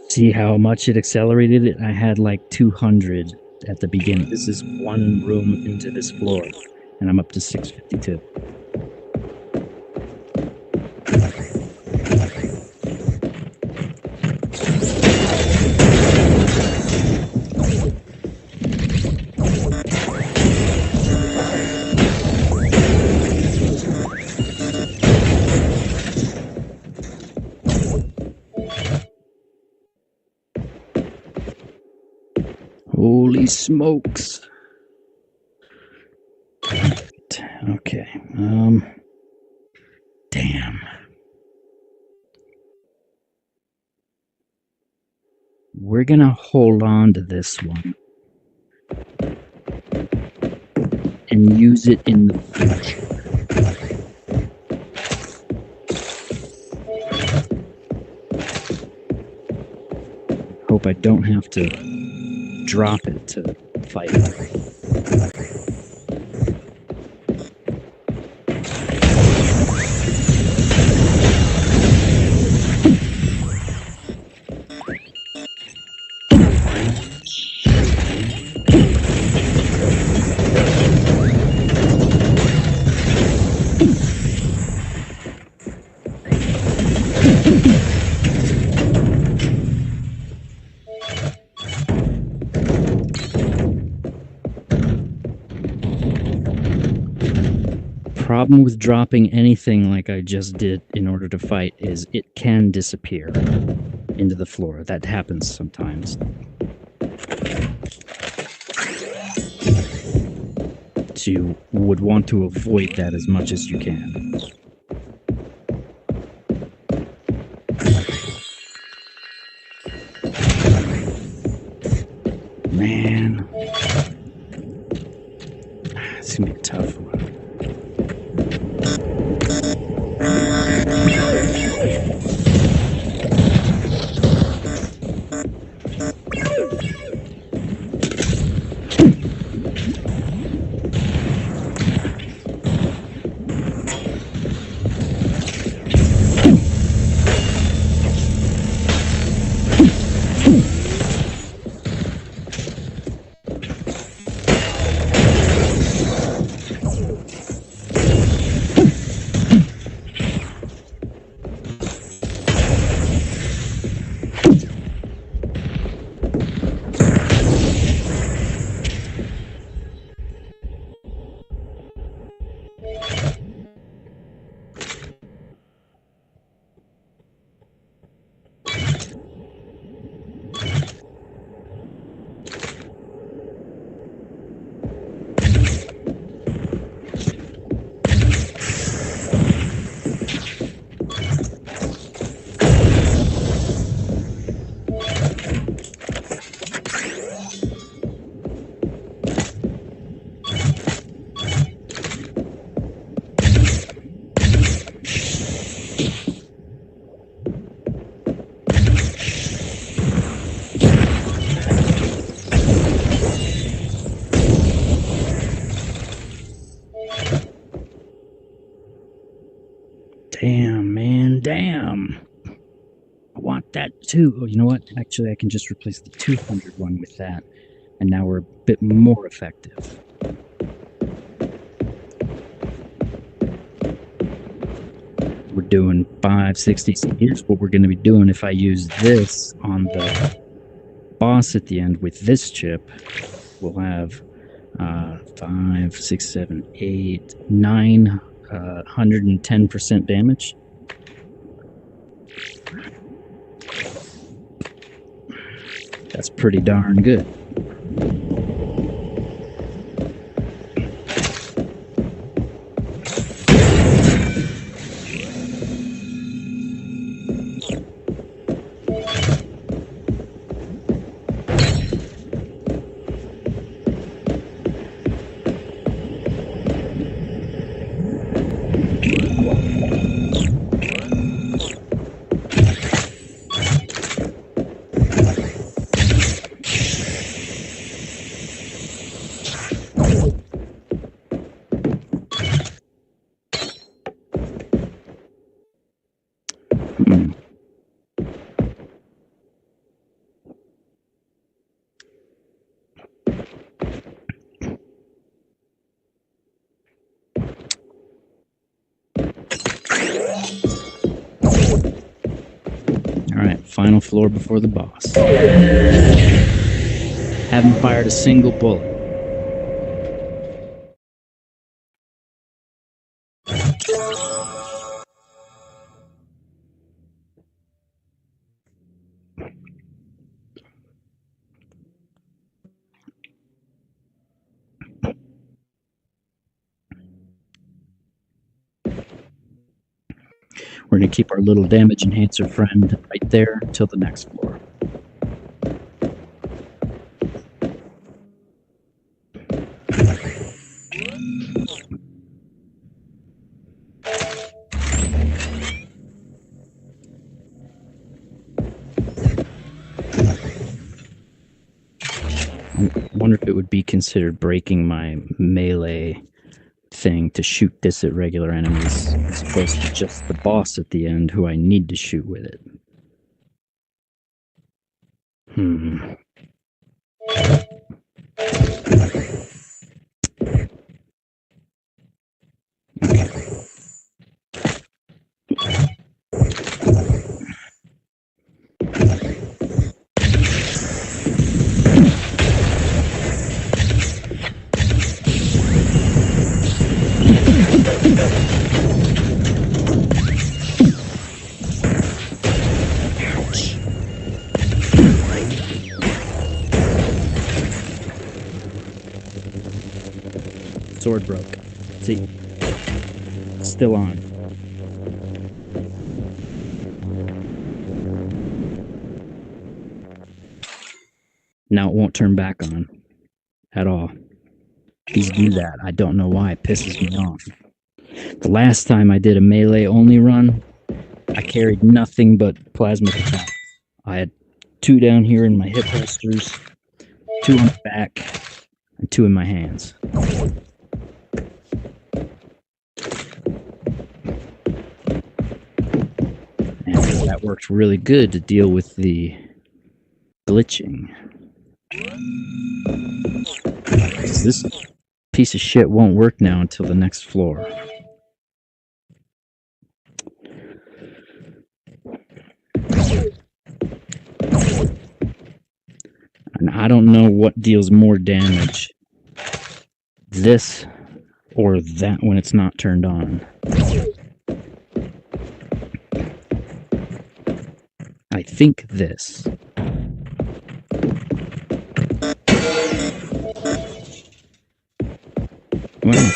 See how much it accelerated it? I had like 200 at the beginning. This is one room into this floor, and I'm up to 652. Holy smokes. Okay. Damn. We're gonna hold on to this one and use it in the future. Hope I don't have to drop it to fight it. Problem with dropping anything like I just did in order to fight is it can disappear into the floor. That happens sometimes. So you would want to avoid that as much as you can. Man. It's gonna be a tough one. Damn, man, damn. I want that too. Oh, you know what? Actually, I can just replace the 200 one with that. And now we're a bit more effective. We're doing 560. So here's what we're going to be doing if I use this on the boss at the end with this chip. We'll have 5, 6, 7, 8, 9, 110% damage. That's pretty darn good. Alright, final floor before the boss. Haven't fired a single bullet. We're going to keep our little damage enhancer friend right there till the next floor. I wonder if it would be considered breaking my melee thing to shoot this at regular enemies as opposed to just the boss at the end who I need to shoot with it. Sword broke. See? Still on. Now it won't turn back on. At all. These do that. I don't know why. It pisses me off. The last time I did a melee only run, I carried nothing but plasma attack. I had 2 down here in my hip holsters, 2 on the back, and 2 in my hands. And that worked really good to deal with the glitching. This piece of shit won't work now until the next floor. And I don't know what deals more damage, this or that when it's not turned on. I think this. Well,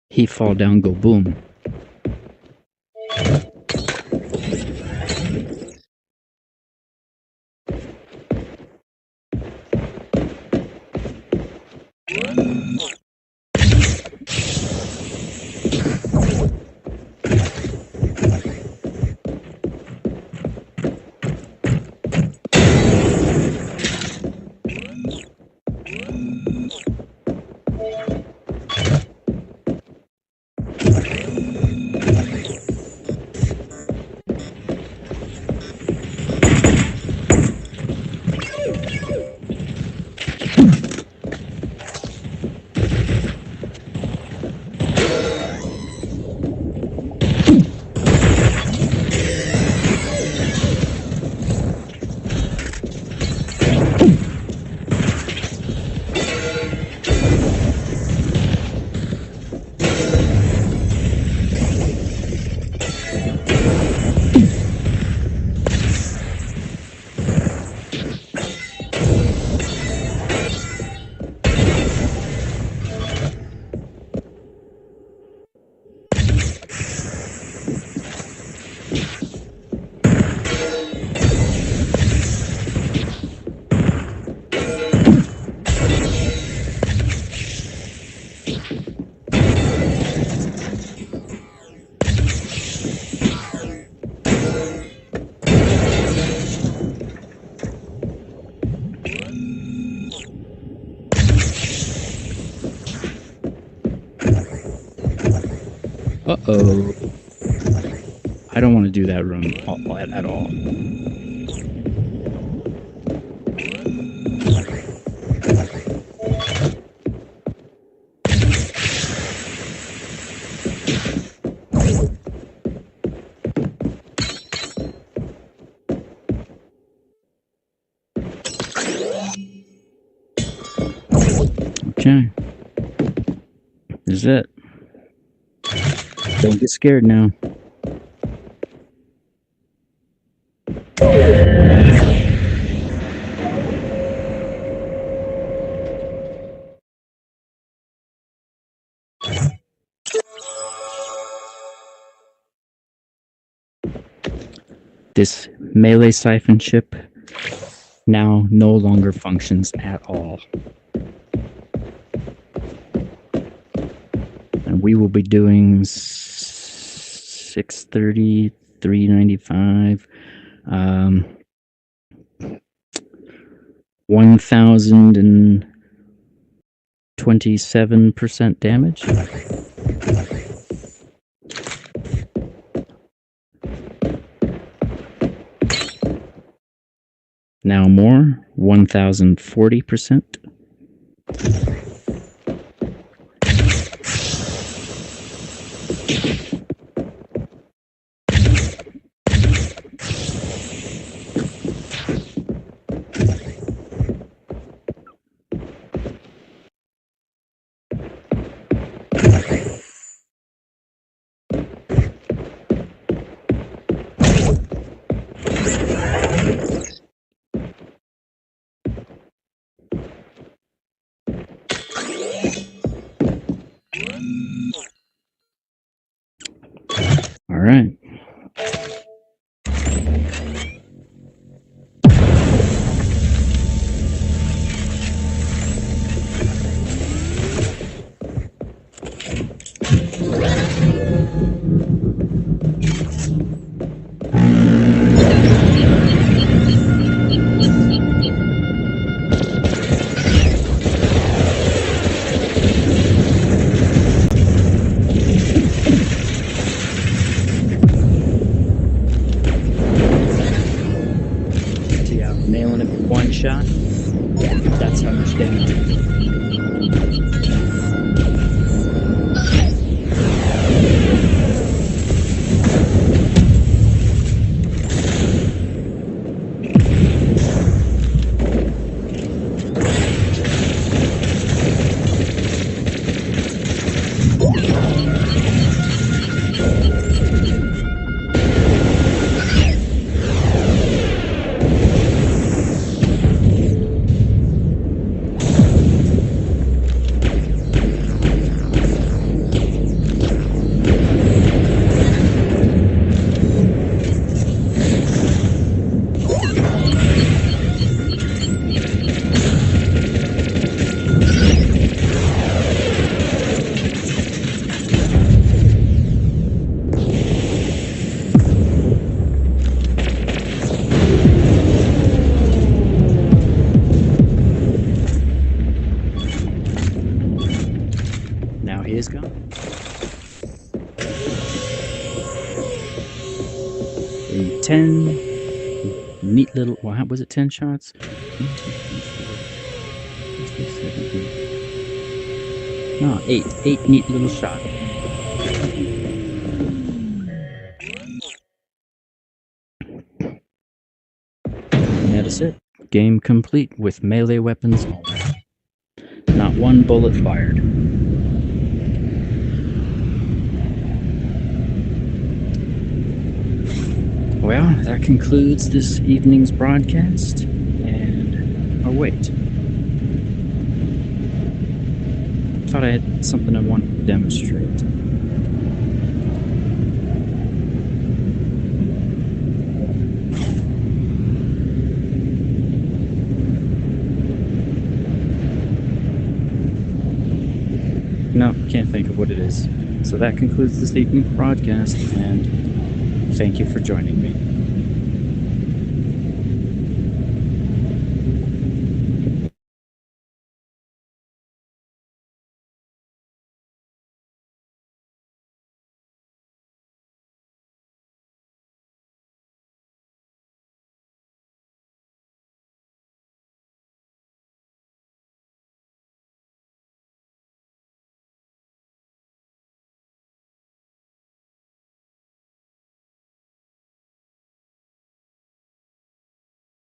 he fall down, go boom. Uh-oh. I don't want to do that room at all. Okay. This is it. Don't get scared now. This melee siphon chip now no longer functions at all. And we will be doing 630, 395, 1,027% damage. Now more, 1,040%. All right. Nailing it with one shot. That's how much damage. Now he is gone. In 10 neat little, well, was it 10 shots? 1, 2, 3, 4, 6, 7, 8. No, 8. 8 neat little shots. And that is it. Game complete with melee weapons only. Not one bullet fired. Well, that concludes this evening's broadcast. And, oh wait. I thought I had something I wanted to demonstrate. No, can't think of what it is. So that concludes this evening's broadcast, and thank you for joining me.